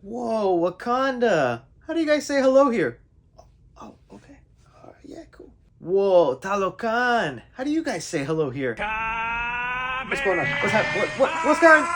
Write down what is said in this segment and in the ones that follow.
Whoa, Wakanda! How do you guys say hello here? Oh, okay. Yeah, cool. Whoa, Talokan! How do you guys say hello here? What's going on? What's going on?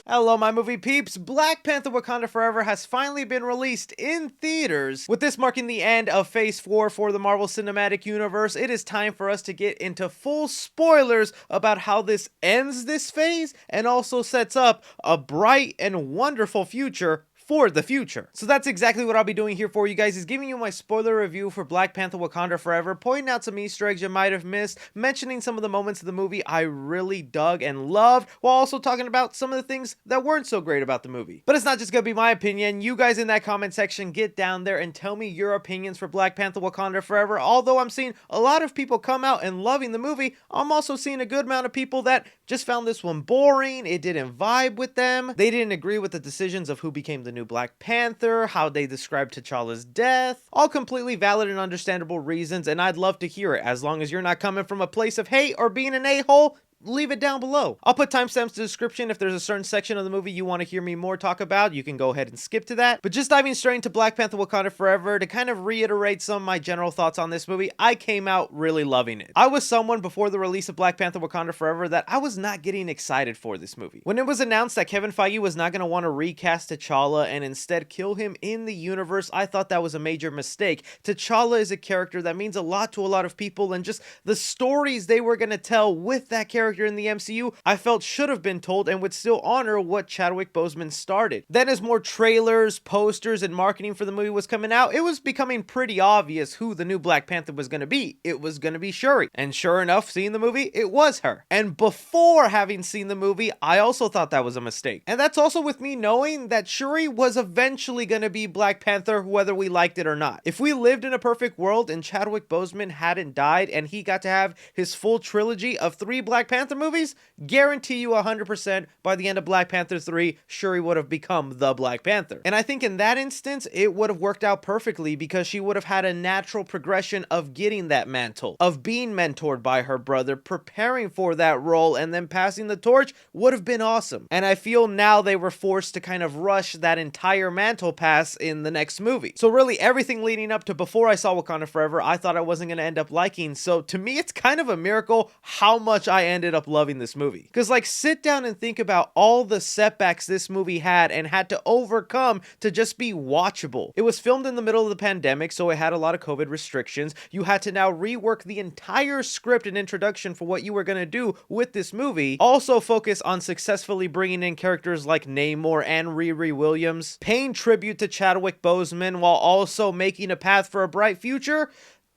Hello, my movie peeps! Black Panther Wakanda Forever has finally been released in theaters. With this marking the end of Phase 4 for the Marvel Cinematic Universe, it is time for us to get into full spoilers about how this ends this phase and also sets up a bright and wonderful future for the future. So that's exactly what I'll be doing here for you guys, is giving you my spoiler review for Black Panther Wakanda Forever, pointing out some Easter eggs you might have missed, mentioning some of the moments of the movie I really dug and loved, while also talking about some of the things that weren't so great about the movie. But it's not just gonna be my opinion. You guys in that comment section, get down there and tell me your opinions for Black Panther Wakanda Forever. Although I'm seeing a lot of people come out and loving the movie, I'm also seeing a good amount of people that just found this one boring, it didn't vibe with them, they didn't agree with the decisions of who became the new Black Panther, how they described T'Challa's death. All completely valid and understandable reasons, and I'd love to hear it. As long as you're not coming from a place of hate or being an a-hole, leave it down below. I'll put timestamps in the description. If there's a certain section of the movie you want to hear me more talk about, you can go ahead and skip to that. But just diving straight into Black Panther Wakanda Forever, to kind of reiterate some of my general thoughts on this movie, I came out really loving it. I was someone before the release of Black Panther Wakanda Forever that I was not getting excited for this movie. When it was announced that Kevin Feige was not going to want to recast T'Challa and instead kill him in the universe, I thought that was a major mistake. T'Challa is a character that means a lot to a lot of people, and just the stories they were going to tell with that character in the MCU, I felt should have been told and would still honor what Chadwick Boseman started. Then as more trailers, posters, and marketing for the movie was coming out, it was becoming pretty obvious who the new Black Panther was going to be. It was going to be Shuri. And sure enough, seeing the movie, it was her. And before having seen the movie, I also thought that was a mistake. And that's also with me knowing that Shuri was eventually going to be Black Panther, whether we liked it or not. If we lived in a perfect world and Chadwick Boseman hadn't died and he got to have his full trilogy of 3 Black Panther movies, guarantee you 100% by the end of Black Panther 3, Shuri would have become the Black Panther. And I think in that instance, it would have worked out perfectly because she would have had a natural progression of getting that mantle, of being mentored by her brother, preparing for that role, and then passing the torch would have been awesome. And I feel now they were forced to kind of rush that entire mantle pass in the next movie. So really everything leading up to before I saw Wakanda Forever, I thought I wasn't going to end up liking. So to me, it's kind of a miracle how much I ended up loving this movie. Because like, sit down and think about all the setbacks this movie had and had to overcome to just be watchable. It was filmed in the middle of the pandemic, so it had a lot of COVID restrictions. You had to now rework the entire script and introduction for what you were going to do with this movie. Also focus on successfully bringing in characters like Namor and Riri Williams, paying tribute to Chadwick Boseman while also making a path for a bright future.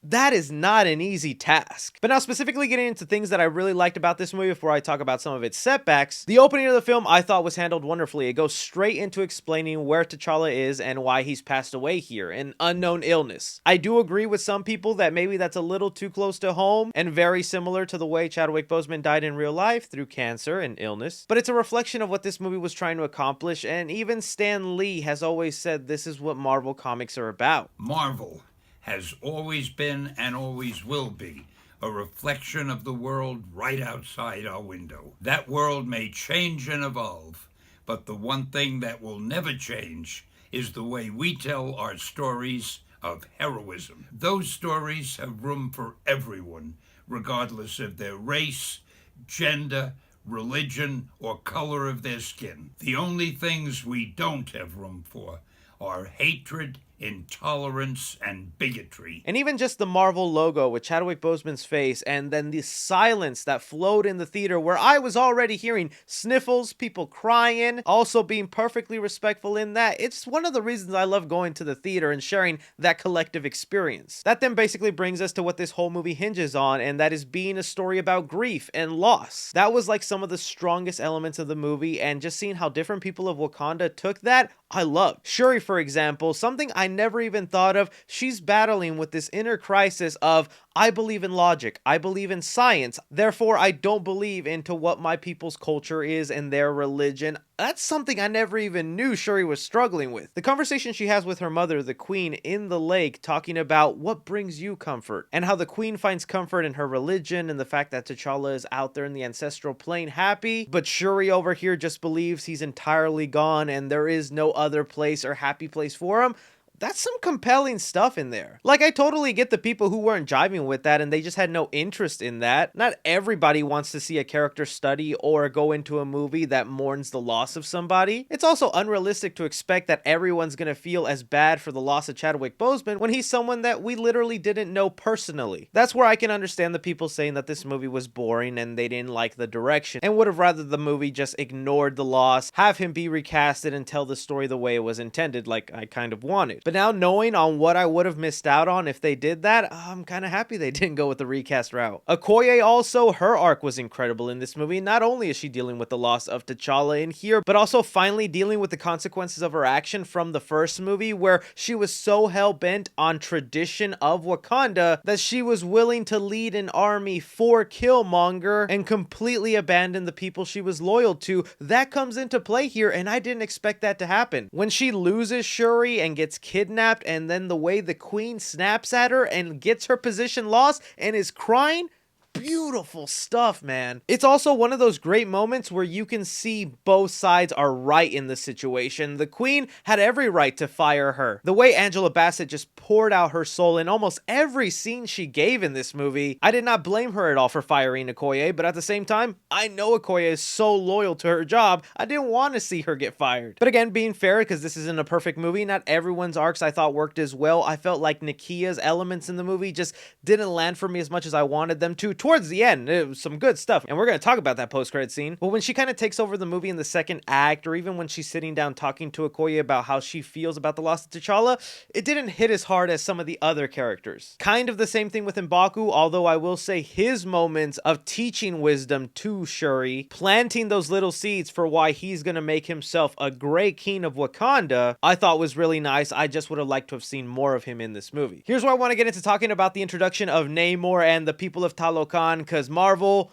That is not an easy task. But now specifically getting into things that I really liked about this movie before I talk about some of its setbacks, the opening of the film I thought was handled wonderfully. It goes straight into explaining where T'Challa is and why he's passed away here, an unknown illness. I do agree with some people that maybe that's a little too close to home and very similar to the way Chadwick Boseman died in real life through cancer and illness. But it's a reflection of what this movie was trying to accomplish, and even Stan Lee has always said this is what Marvel comics are about. Marvel has always been and always will be a reflection of the world right outside our window. That world may change and evolve, but the one thing that will never change is the way we tell our stories of heroism. Those stories have room for everyone, regardless of their race, gender, religion, or color of their skin. The only things we don't have room for are hatred, intolerance, and bigotry. And even just the Marvel logo with Chadwick Boseman's face, and then the silence that flowed in the theater where I was already hearing sniffles, people crying, also being perfectly respectful in that. It's one of the reasons I love going to the theater and sharing that collective experience. That then basically brings us to what this whole movie hinges on, and that is being a story about grief and loss. That was like some of the strongest elements of the movie, and just seeing how different people of Wakanda took that, I loved. Shuri, for example, something I never even thought of. She's battling with this inner crisis of, I believe in logic, I believe in science, therefore I don't believe into what my people's culture is and their religion. That's something I never even knew Shuri was struggling with. The conversation she has with her mother, the queen, in the lake, talking about what brings you comfort, and how the queen finds comfort in her religion and the fact that T'Challa is out there in the ancestral plane happy, but Shuri over here just believes he's entirely gone and there is no other place or happy place for him. That's some compelling stuff in there. Like, I totally get the people who weren't jiving with that and they just had no interest in that. Not everybody wants to see a character study or go into a movie that mourns the loss of somebody. It's also unrealistic to expect that everyone's gonna feel as bad for the loss of Chadwick Boseman when he's someone that we literally didn't know personally. That's where I can understand the people saying that this movie was boring and they didn't like the direction and would have rather the movie just ignored the loss, have him be recasted and tell the story the way it was intended, like I kind of wanted. But now knowing on what I would have missed out on if they did that, I'm kind of happy they didn't go with the recast route. Okoye also, her arc was incredible in this movie. Not only is she dealing with the loss of T'Challa in here, but also finally dealing with the consequences of her action from the first movie, where she was so hell-bent on tradition of Wakanda that she was willing to lead an army for Killmonger and completely abandon the people she was loyal to. That comes into play here, and I didn't expect that to happen. When she loses Shuri and gets kidnapped, and then the way the queen snaps at her and gets her position lost and is crying, beautiful stuff, man. It's also one of those great moments where you can see both sides are right in the situation. The queen had every right to fire her. The way Angela Bassett just poured out her soul in almost every scene she gave in this movie, I did not blame her at all for firing Okoye, but at the same time, I know Okoye is so loyal to her job, I didn't want to see her get fired. But again, being fair, because this isn't a perfect movie, not everyone's arcs I thought worked as well. I felt like Nakia's elements in the movie just didn't land for me as much as I wanted them to. Towards the end, it was some good stuff, and we're going to talk about that post-credit scene. But when she kind of takes over the movie in the second act, or even when she's sitting down talking to Okoye about how she feels about the loss of T'Challa, it didn't hit as hard as some of the other characters. Kind of the same thing with M'Baku, although I will say his moments of teaching wisdom to Shuri, planting those little seeds for why he's going to make himself a great king of Wakanda, I thought was really nice. I just would have liked to have seen more of him in this movie. Here's where I want to get into talking about the introduction of Namor and the people of Talokan, because Marvel,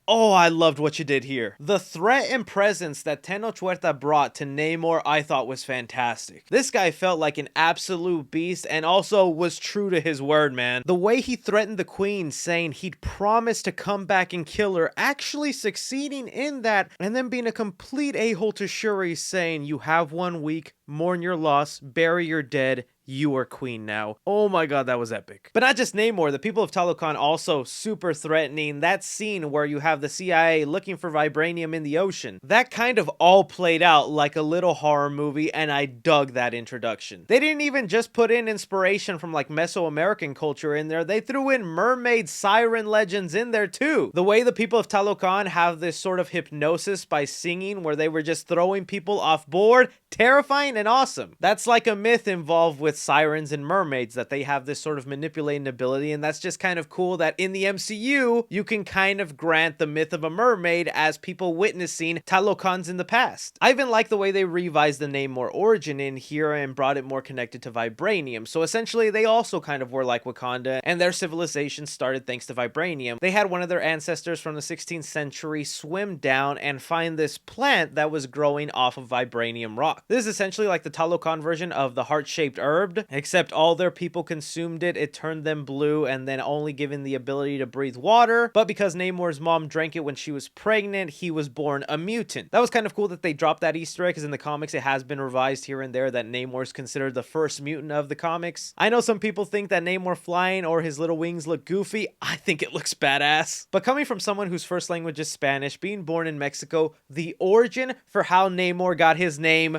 oh, I loved what you did here. The threat and presence that Tenochtitlan brought to Namor I thought was fantastic. This guy felt like an absolute beast and also was true to his word, man. The way he threatened the queen, saying he'd promised to come back and kill her, actually succeeding in that, and then being a complete a-hole to Shuri, saying, "You have 1 week, mourn your loss, bury your dead, you are queen now." Oh my god, that was epic. But not just Namor, the people of Talokan also super threatening. That scene where you have the CIA looking for vibranium in the ocean, that kind of all played out like a little horror movie, and I dug that introduction. They didn't even just put in inspiration from like Mesoamerican culture in there, they threw in mermaid siren legends in there too. The way the people of Talokan have this sort of hypnosis by singing, where they were just throwing people off board, terrifying and awesome. That's like a myth involved with sirens and mermaids, that they have this sort of manipulating ability, and that's just kind of cool that in the MCU you can kind of grant the myth of a mermaid as people witnessing Talokans in the past. I even like the way they revised the Namor origin in here and brought it more connected to vibranium. So essentially they also kind of were like Wakanda, and their civilization started thanks to vibranium. They had one of their ancestors from the 16th century swim down and find this plant that was growing off of vibranium rock. This is essentially like the Talokan version of the heart-shaped herb, except all their people consumed it, it turned them blue, and then only given the ability to breathe water. But because Namor's mom drank it when she was pregnant, he was born a mutant. That was kind of cool that they dropped that Easter egg, because in the comics it has been revised here and there that Namor is considered the first mutant of the comics. I know some people think that Namor flying or his little wings look goofy. I think it looks badass. But coming from someone whose first language is Spanish, being born in Mexico, the origin for how Namor got his name,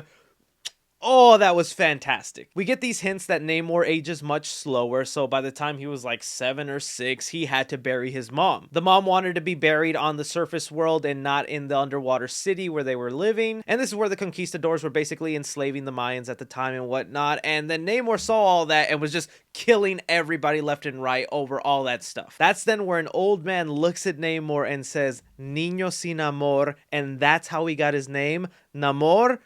oh, that was fantastic. We get these hints that Namor ages much slower, so by the time he was like 7 or 6, he had to bury his mom. The mom wanted to be buried on the surface world and not in the underwater city where they were living, and this is where the conquistadors were basically enslaving the Mayans at the time and whatnot, and then Namor saw all that and was just killing everybody left and right over all that stuff. That's then where an old man looks at Namor and says, "Niño sin amor," and that's how he got his name, Namor.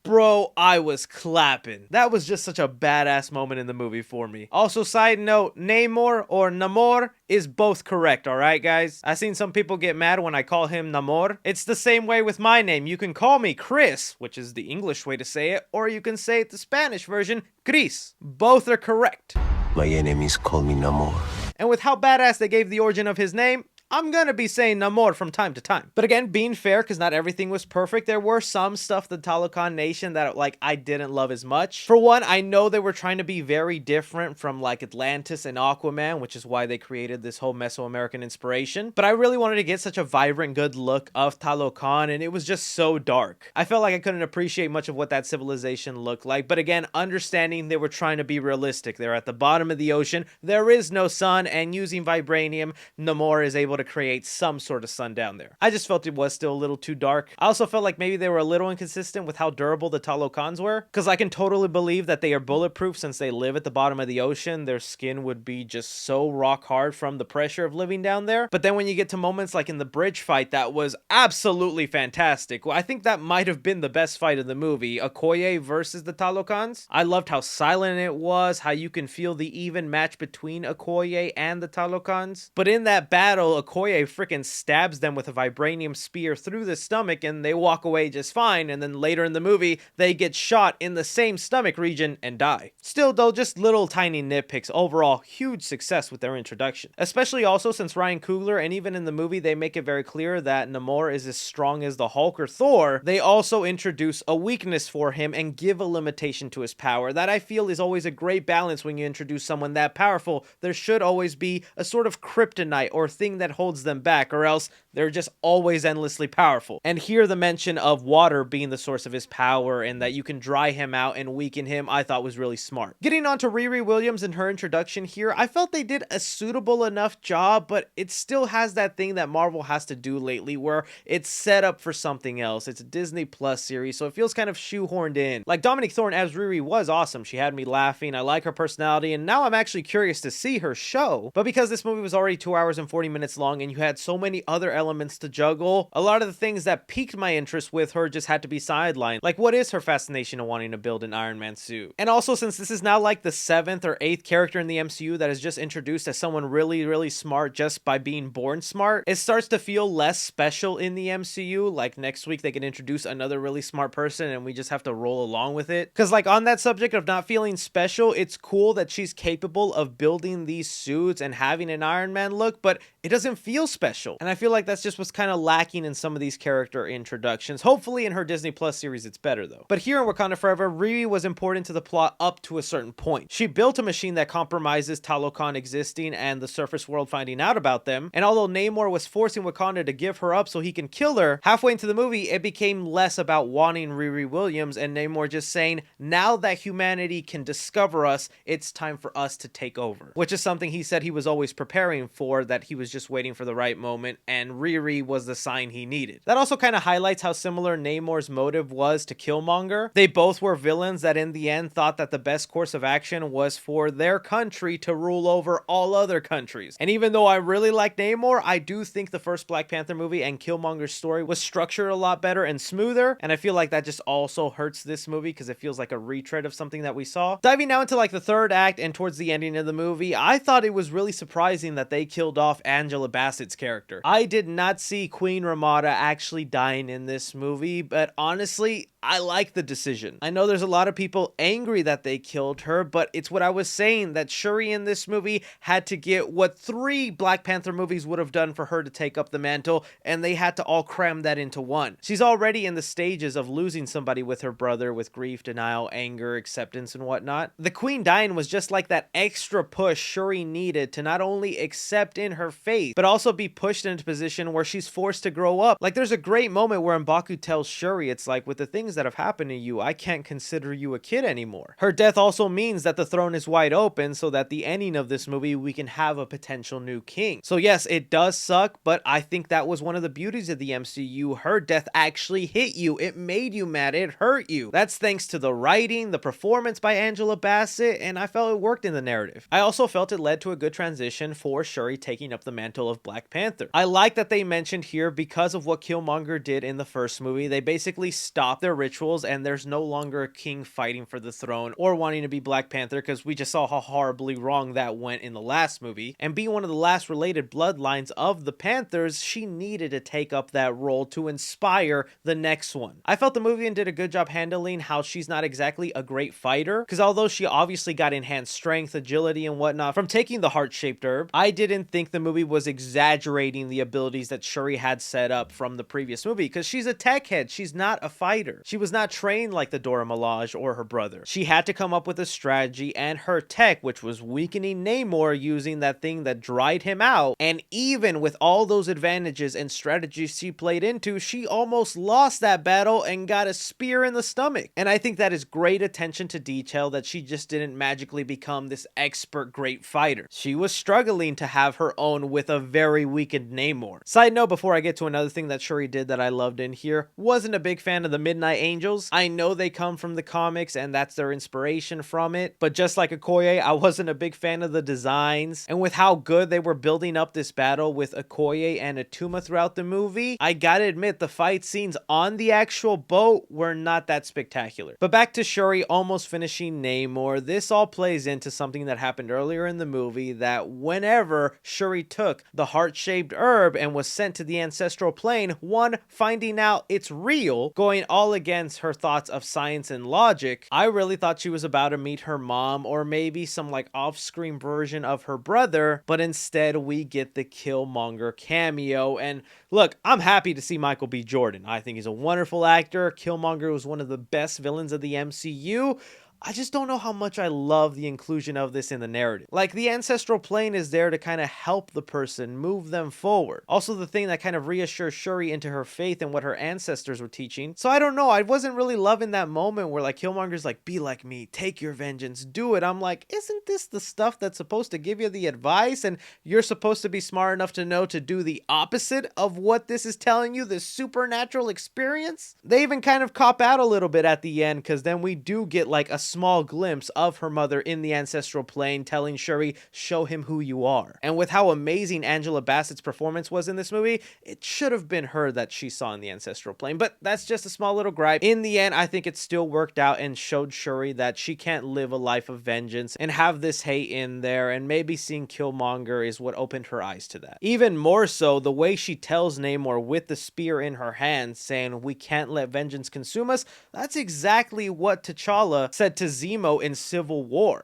Bro, I was clapping. That was just such a badass moment in the movie for me. Also, side note, Namor or Namor is both correct, alright guys? I've seen some people get mad when I call him Namor. It's the same way with my name. You can call me Chris, which is the English way to say it, or you can say it the Spanish version, Chris. Both are correct. My enemies call me Namor. And with how badass they gave the origin of his name, I'm gonna be saying Namor from time to time. But again, being fair, because not everything was perfect, there were some stuff the Talokan Nation that like I didn't love as much. For one, I know they were trying to be very different from like Atlantis and Aquaman, which is why they created this whole Mesoamerican inspiration. But I really wanted to get such a vibrant, good look of Talokan, and it was just so dark. I felt like I couldn't appreciate much of what that civilization looked like. But again, understanding they were trying to be realistic. They're at the bottom of the ocean, there is no sun, and using vibranium, Namor is able to create some sort of sun down there. I just felt it was still a little too dark. I also felt like maybe they were a little inconsistent with how durable the Talokans were, because I can totally believe that they are bulletproof since they live at the bottom of the ocean. Their skin would be just so rock hard from the pressure of living down there. But then when you get to moments like in the bridge fight, that was absolutely fantastic. Well, I think that might have been the best fight of the movie, Okoye versus the Talokans. I loved how silent it was, how you can feel the even match between Okoye and the Talokans. But in that battle, Okoye freaking stabs them with a vibranium spear through the stomach and they walk away just fine, and then later in the movie they get shot in the same stomach region and die. Still though, just little tiny nitpicks. Overall, huge success with their introduction, especially also since Ryan Coogler, and even in the movie they make it very clear that Namor is as strong as the Hulk or Thor. They also introduce a weakness for him and give a limitation to his power. That I feel is always a great balance when you introduce someone that powerful. There should always be a sort of kryptonite or thing that holds them back, or else they're just always endlessly powerful. And here the mention of water being the source of his power and that you can dry him out and weaken him, I thought was really smart. Getting on to Riri Williams and her introduction here, I felt they did a suitable enough job, but it still has that thing that Marvel has to do lately where it's set up for something else. It's a Disney Plus series, so it feels kind of shoehorned in. Like Dominique Thorne as Riri was awesome. She had me laughing. I like her personality, and now I'm actually curious to see her show. But because this movie was already 2 hours and 40 minutes long and you had so many other elements to juggle, a lot of the things that piqued my interest with her just had to be sidelined. Like, what is her fascination of wanting to build an Iron Man suit? And also, since this is now like the 7th or 8th character in the MCU that is just introduced as someone really, really smart just by being born smart, it starts to feel less special in the MCU. Like next week they can introduce another really smart person and we just have to roll along with it. Because like on that subject of not feeling special, it's cool that she's capable of building these suits and having an Iron Man look, but it doesn't feel special. And I feel like that's just what's kind of lacking in some of these character introductions. Hopefully in her Disney Plus series it's better though. But here in Wakanda Forever, Riri was important to the plot up to a certain point. She built a machine that compromises Talokan existing and the surface world finding out about them. And although Namor was forcing Wakanda to give her up so he can kill her, halfway into the movie it became less about wanting Riri Williams and Namor just saying, now that humanity can discover us, it's time for us to take over. Which is something he said he was always preparing for, that he was just waiting for the right moment, and Riri was the sign he needed. That also kind of highlights how similar Namor's motive was to Killmonger. They both were villains that in the end thought that the best course of action was for their country to rule over all other countries. And even though I really like Namor, I do think the first Black Panther movie and Killmonger's story was structured a lot better and smoother, and I feel like that just also hurts this movie because it feels like a retread of something that we saw. Diving now into like the third act and towards the ending of the movie, I thought it was really surprising that they killed off Angela Bassett's character. I did not see Queen Ramada actually dying in this movie, but honestly, I like the decision. I know there's a lot of people angry that they killed her, but it's what I was saying, that Shuri in this movie had to get what 3 Black Panther movies would have done for her to take up the mantle, and they had to all cram that into one. She's already in the stages of losing somebody with her brother, with grief, denial, anger, acceptance, and whatnot. The Queen dying was just like that extra push Shuri needed to not only accept in her faith, but also be pushed into a position where she's forced to grow up. Like there's a great moment where M'Baku tells Shuri, it's like, with the things that have happened to you, I can't consider you a kid anymore. Her death also means that the throne is wide open, so that the ending of this movie we can have a potential new king. So yes, it does suck, but I think that was one of the beauties of the MCU. Her death actually hit you. It made you mad. It hurt you. That's thanks to the writing, the performance by Angela Bassett, and I felt it worked in the narrative. I also felt it led to a good transition for Shuri taking up the mantle of Black Panther. I like that they mentioned here, because of what Killmonger did in the first movie, they basically stopped their rituals and there's no longer a king fighting for the throne or wanting to be Black Panther, because we just saw how horribly wrong that went in the last movie. And being one of the last related bloodlines of the Panthers, she needed to take up that role to inspire the next one. I felt the movie did a good job handling how she's not exactly a great fighter, because although she obviously got enhanced strength, agility, and whatnot from taking the heart-shaped herb, I didn't think the movie was exaggerating the abilities that Shuri had set up from the previous movie, because she's a tech head, she's not a fighter. She was not trained like the Dora Milaje or her brother. She had to come up with a strategy, and her tech, which was weakening Namor using that thing that dried him out, and even with all those advantages and strategies she played into, she almost lost that battle and got a spear in the stomach. And I think that is great attention to detail, that she just didn't magically become this expert great fighter. She was struggling to have her own with a very weakened Namor. Side note, before I get to another thing that Shuri did that I loved in here, wasn't a big fan of the Midnight Angels. I know they come from the comics and that's their inspiration from it, but just like Okoye, I wasn't a big fan of the designs. And with how good they were building up this battle with Okoye and Atuma throughout the movie, I gotta admit the fight scenes on the actual boat were not that spectacular. But back to Shuri almost finishing Namor, this all plays into something that happened earlier in the movie, that whenever Shuri took the heart-shaped herb and was sent to the ancestral plane, one, finding out it's real, going all against her thoughts of science and logic, I really thought she was about to meet her mom or maybe some like off-screen version of her brother, but instead we get the Killmonger cameo. And look, I'm happy to see Michael B. Jordan. I think he's a wonderful actor. Killmonger was one of the best villains of the MCU. I just don't know how much I love the inclusion of this in the narrative. Like, the ancestral plane is there to kind of help the person, move them forward. Also, the thing that kind of reassures Shuri into her faith and what her ancestors were teaching. So I don't know, I wasn't really loving that moment where like Killmonger's like, be like me, take your vengeance, do it. I'm like, isn't this the stuff that's supposed to give you the advice, and you're supposed to be smart enough to know to do the opposite of what this is telling you, this supernatural experience? They even kind of cop out a little bit at the end, because then we do get like a small glimpse of her mother in the ancestral plane telling Shuri, show him who you are. And with how amazing Angela Bassett's performance was in this movie, it should have been her that she saw in the ancestral plane, but that's just a small little gripe. In the end, I think it still worked out and showed Shuri that she can't live a life of vengeance and have this hate in there, and maybe seeing Killmonger is what opened her eyes to that. Even more so, the way she tells Namor with the spear in her hand, saying, we can't let vengeance consume us, that's exactly what T'Challa said to Zemo in Civil War.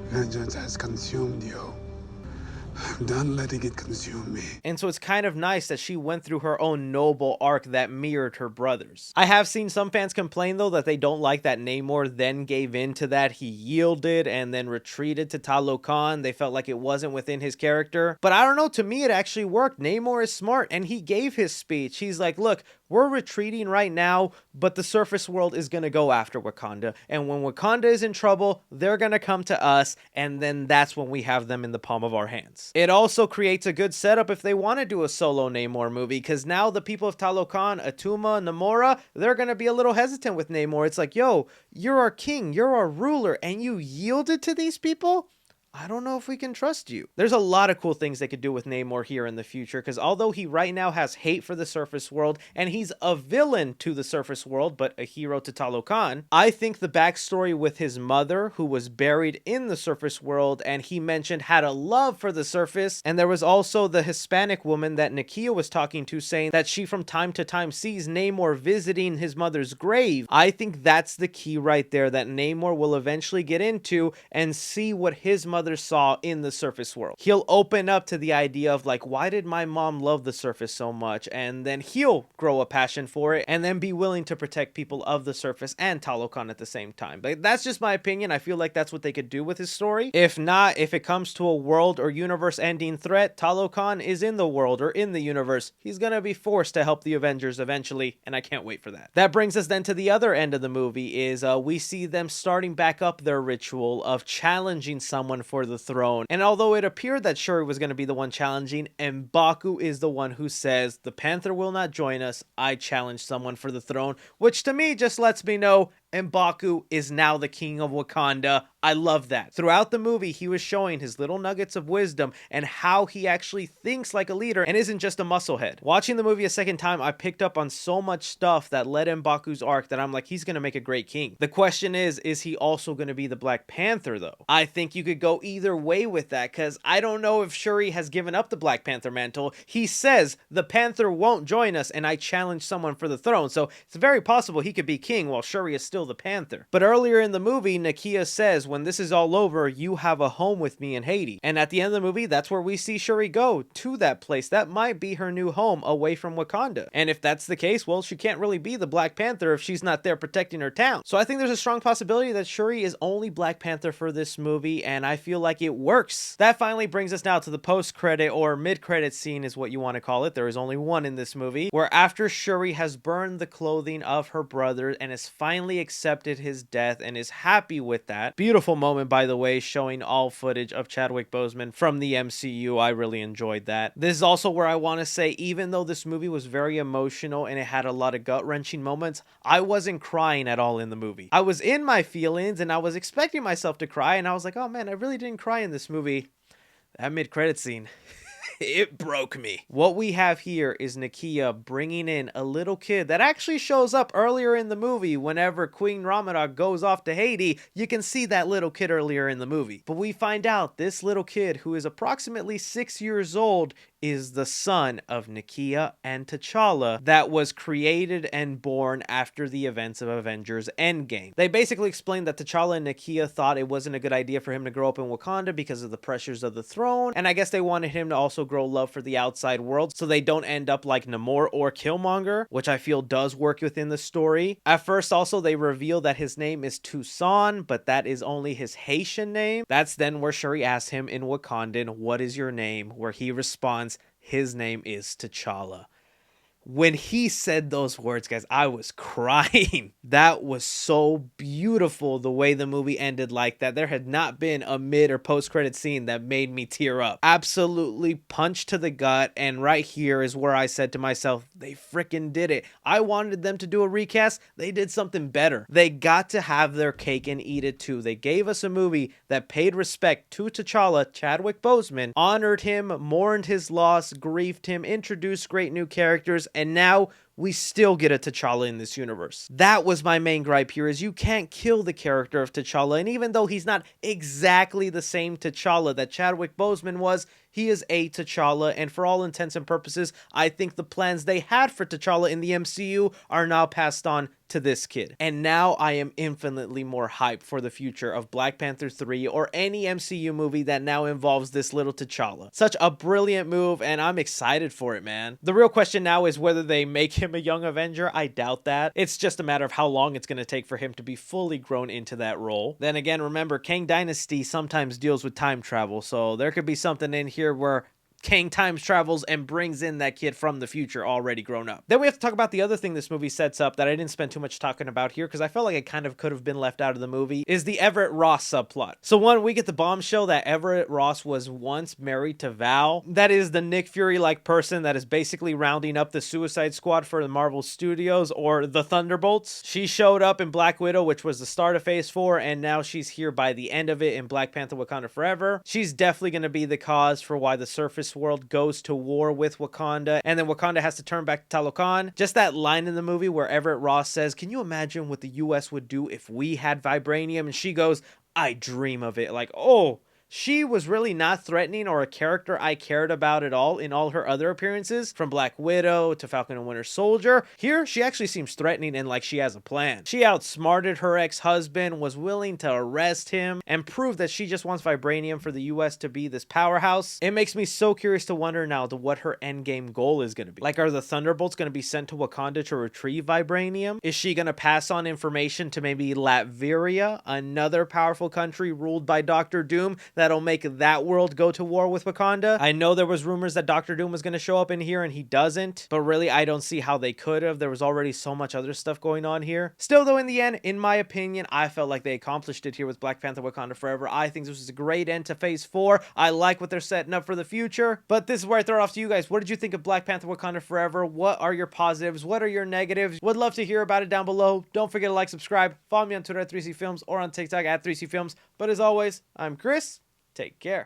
Vengeance has consumed you. I'm done letting it consume me. And so it's kind of nice that she went through her own noble arc that mirrored her brother's. I have seen some fans complain though that they don't like that Namor then gave in to that. He yielded and then retreated to Talokan. They felt like it wasn't within his character. But I don't know, to me it actually worked. Namor is smart and he gave his speech. He's like, look, we're retreating right now, but the surface world is going to go after Wakanda. And when Wakanda is in trouble, they're going to come to us. And then that's when we have them in the palm of our hands. It also creates a good setup if they want to do a solo Namor movie, because now the people of Talokan, Atuma, Namora, they're going to be a little hesitant with Namor. It's like, yo, you're our king, you're our ruler, and you yielded to these people? I don't know if we can trust you. There's a lot of cool things they could do with Namor here in the future, because although he right now has hate for the surface world, and he's a villain to the surface world, but a hero to Talokan, I think the backstory with his mother, who was buried in the surface world, and he mentioned had a love for the surface, and there was also the Hispanic woman that Nakia was talking to, saying that she from time to time sees Namor visiting his mother's grave. I think that's the key right there that Namor will eventually get into and see what his mother saw in the surface world. He'll open up to the idea of like, why did my mom love the surface so much? And then he'll grow a passion for it and then be willing to protect people of the surface and Talokan at the same time. But that's just my opinion. I feel like that's what they could do with his story. If not, if it comes to a world or universe ending threat, Talokan is in the world or in the universe. He's gonna be forced to help the Avengers eventually, and I can't wait for that. That brings us then to the other end of the movie is we see them starting back up their ritual of challenging someone for the throne. And although it appeared that Shuri was going to be the one challenging, M'Baku is the one who says, the Panther will not join us, I challenge someone for the throne, which to me just lets me know M'Baku is now the king of Wakanda. I love that. Throughout the movie, he was showing his little nuggets of wisdom and how he actually thinks like a leader and isn't just a musclehead. Watching the movie a second time, I picked up on so much stuff that led M'Baku's arc that I'm like, he's gonna make a great king. The question is he also gonna be the Black Panther though? I think you could go either way with that, because I don't know if Shuri has given up the Black Panther mantle. He says the Panther won't join us and I challenge someone for the throne, so it's very possible he could be king while Shuri is still the Panther. But earlier in the movie, Nakia says, when this is all over, you have a home with me in Haiti. And at the end of the movie, that's where we see Shuri go, to that place. That might be her new home away from Wakanda. And if that's the case, well, she can't really be the Black Panther if she's not there protecting her town. So I think there's a strong possibility that Shuri is only Black Panther for this movie, and I feel like it works. That finally brings us now to the post-credit or mid-credit scene is what you want to call it. There is only one in this movie, where after Shuri has burned the clothing of her brother and has finally accepted his death and is happy with that. Beautiful moment, by the way, showing all footage of Chadwick Boseman from the MCU. I really enjoyed that. This is also where I want to say, even though this movie was very emotional and it had a lot of gut-wrenching moments, I wasn't crying at all in the movie. I was in my feelings and I was expecting myself to cry, and I was like, oh man, I really didn't cry in this movie. That mid-credit scene, it broke me. What we have here is Nakia bringing in a little kid that actually shows up earlier in the movie. Whenever Queen Ramonda goes off to Haiti, you can see that little kid earlier in the movie. But we find out this little kid, who is approximately 6 years old, is the son of Nakia and T'Challa that was created and born after the events of Avengers Endgame. They basically explained that T'Challa and Nakia thought it wasn't a good idea for him to grow up in Wakanda because of the pressures of the throne, and I guess they wanted him to also grow love for the outside world so they don't end up like Namor or Killmonger, which I feel does work within the story. At first also they reveal that his name is Toussaint, but that is only his Haitian name. That's then where Shuri asks him in Wakandan, what is your name? Where he responds, his name is T'Challa. When he said those words, guys, I was crying. That was so beautiful, the way the movie ended like that. There had not been a mid or post-credit scene that made me tear up. Absolutely punched to the gut, and right here is where I said to myself, they freaking did it. I wanted them to do a recast. They did something better. They got to have their cake and eat it too. They gave us a movie that paid respect to T'Challa, Chadwick Boseman, honored him, mourned his loss, grieved him, introduced great new characters, and now we still get a T'Challa in this universe. That was my main gripe here, is you can't kill the character of T'Challa, and even though he's not exactly the same T'Challa that Chadwick Boseman was, he is a T'Challa, and for all intents and purposes, I think the plans they had for T'Challa in the MCU are now passed on to this kid. And now I am infinitely more hyped for the future of Black Panther 3 or any MCU movie that now involves this little T'Challa. Such a brilliant move, and I'm excited for it, man. The real question now is whether they make him a young Avenger. I doubt that. It's just a matter of how long it's going to take for him to be fully grown into that role. Then again, remember, Kang Dynasty sometimes deals with time travel, so there could be something in here where Kang time travels and brings in that kid from the future already grown up. Then we have to talk about the other thing this movie sets up that I didn't spend too much talking about here because I felt like it kind of could have been left out of the movie, is the Everett Ross subplot. So one, we get the bombshell that Everett Ross was once married to Val. That is the Nick Fury-like person that is basically rounding up the Suicide Squad for the Marvel Studios, or the Thunderbolts. She showed up in Black Widow, which was the start of Phase 4, and now she's here by the end of it in Black Panther Wakanda Forever. She's definitely going to be the cause for why the surface world goes to war with Wakanda, and then Wakanda has to turn back to Talokan. Just that line in the movie where Everett Ross says, can you imagine what the US would do if we had vibranium? And she goes, I dream of it. Like, oh, she was really not threatening or a character I cared about at all in all her other appearances, from Black Widow to Falcon and Winter Soldier. Here, she actually seems threatening and like she has a plan. She outsmarted her ex-husband, was willing to arrest him, and proved that she just wants vibranium for the US to be this powerhouse. It makes me so curious to wonder now to what her endgame goal is going to be. Like, are the Thunderbolts going to be sent to Wakanda to retrieve vibranium? Is she going to pass on information to maybe Latveria, another powerful country ruled by Dr. Doom that'll make that world go to war with Wakanda. I know there was rumors that Doctor Doom was going to show up in here and he doesn't, but really I don't see how they could have. There was already so much other stuff going on here. Still though, in the end, in my opinion, I felt like they accomplished it here with Black Panther Wakanda Forever. I think this was a great end to Phase 4. I like what they're setting up for the future, but this is where I throw it off to you guys. What did you think of Black Panther Wakanda Forever? What are your positives? What are your negatives? Would love to hear about it down below. Don't forget to like, subscribe, follow me on Twitter at 3C Films or on TikTok at 3C Films. But as always, I'm Chris. Take care.